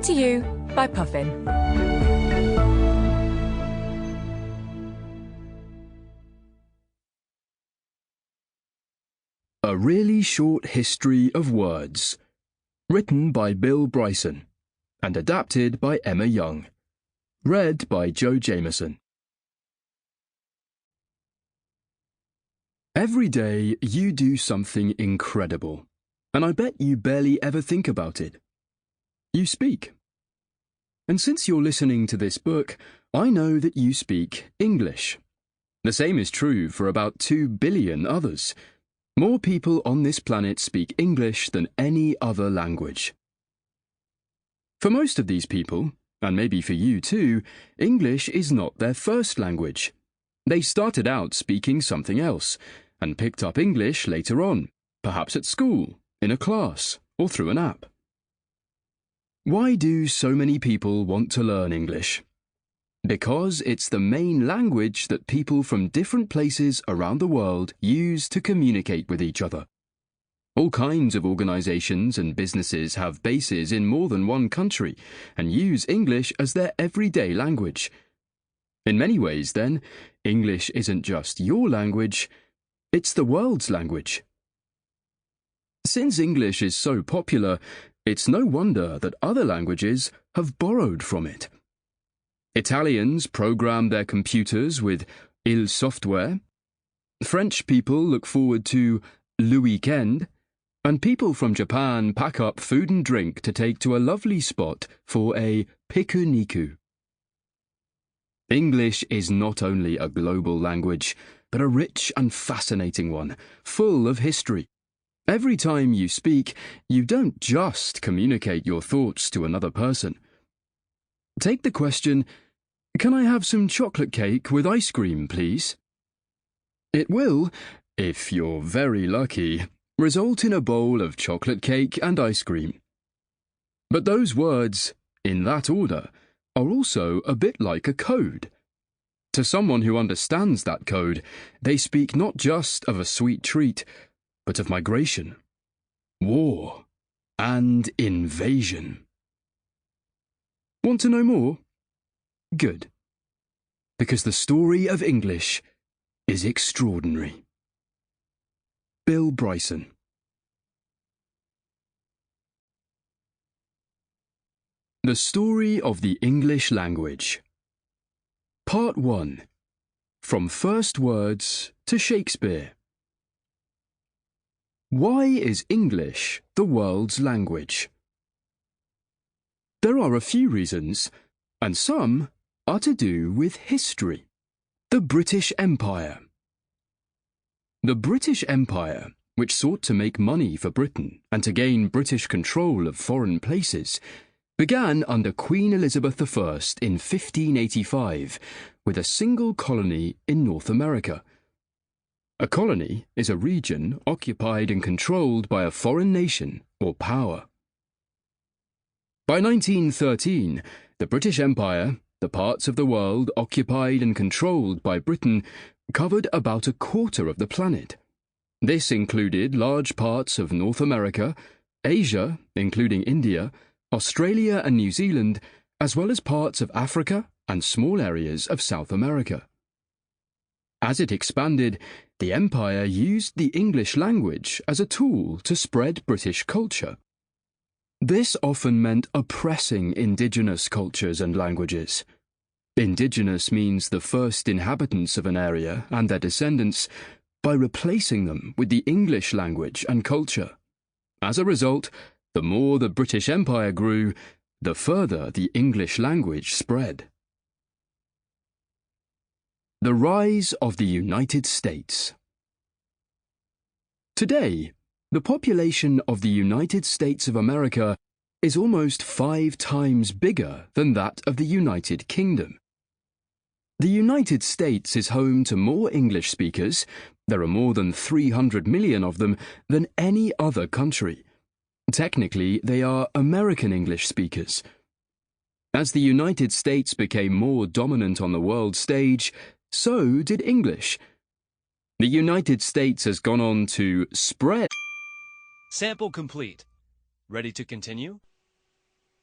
to you by Puffin. A Really Short History of Words, written by Bill Bryson and adapted by Emma Young, read by Joe Jameson. Every day you do something incredible, and I bet you barely ever think about it. You speak. And since you're listening to this book, I know that you speak English. The same is true for about 2 billion others. More people on this planet speak English than any other language. For most of these people, and maybe for you too, English is not their first language. They started out speaking something else, and picked up English later on, perhaps at school, in a class, or through an app. Why do so many people want to learn English? Because it's the main language that people from different places around the world use to communicate with each other. All kinds of organizations and businesses have bases in more than one country and use English as their everyday language. In many ways, then, English isn't just your language, it's the world's language. Since English is so popular, it's no wonder that other languages have borrowed from it. Italians program their computers with il software. French people look forward to le weekend. And people from Japan pack up food and drink to take to a lovely spot for a picnic. English is not only a global language, but a rich and fascinating one, full of history. Every time you speak, you don't just communicate your thoughts to another person. Take the question, "Can I have some chocolate cake with ice cream, please?" It will, if you're very lucky, result in a bowl of chocolate cake and ice cream. But those words, in that order, are also a bit like a code. To someone who understands that code, they speak not just of a sweet treat, but of migration, war, and invasion. Want to know more? Good. Because the story of English is extraordinary. Bill Bryson. The Story of the English Language. Part 1. From First Words to Shakespeare. Why is English the world's language? There are a few reasons, and some are to do with history. The British Empire. The British Empire, which sought to make money for Britain and to gain British control of foreign places, began under Queen Elizabeth I in 1585 with a single colony in North America. A colony is a region occupied and controlled by a foreign nation or power. By 1913, the British Empire, the parts of the world occupied and controlled by Britain, covered about a quarter of the planet. This included large parts of North America, Asia, including India, Australia and New Zealand, as well as parts of Africa and small areas of South America. As it expanded, the empire used the English language as a tool to spread British culture. This often meant oppressing indigenous cultures and languages. Indigenous means the first inhabitants of an area and their descendants, by replacing them with the English language and culture. As a result, the more the British Empire grew, the further the English language spread. The Rise of the United States. Today, the population of the United States of America is almost 5 times bigger than that of the United Kingdom. The United States is home to more English speakers, there are more than 300 million of them, than any other country. Technically, they are American English speakers. As the United States became more dominant on the world stage, so did English. The United States has gone on to spread. Sample complete. Ready to continue?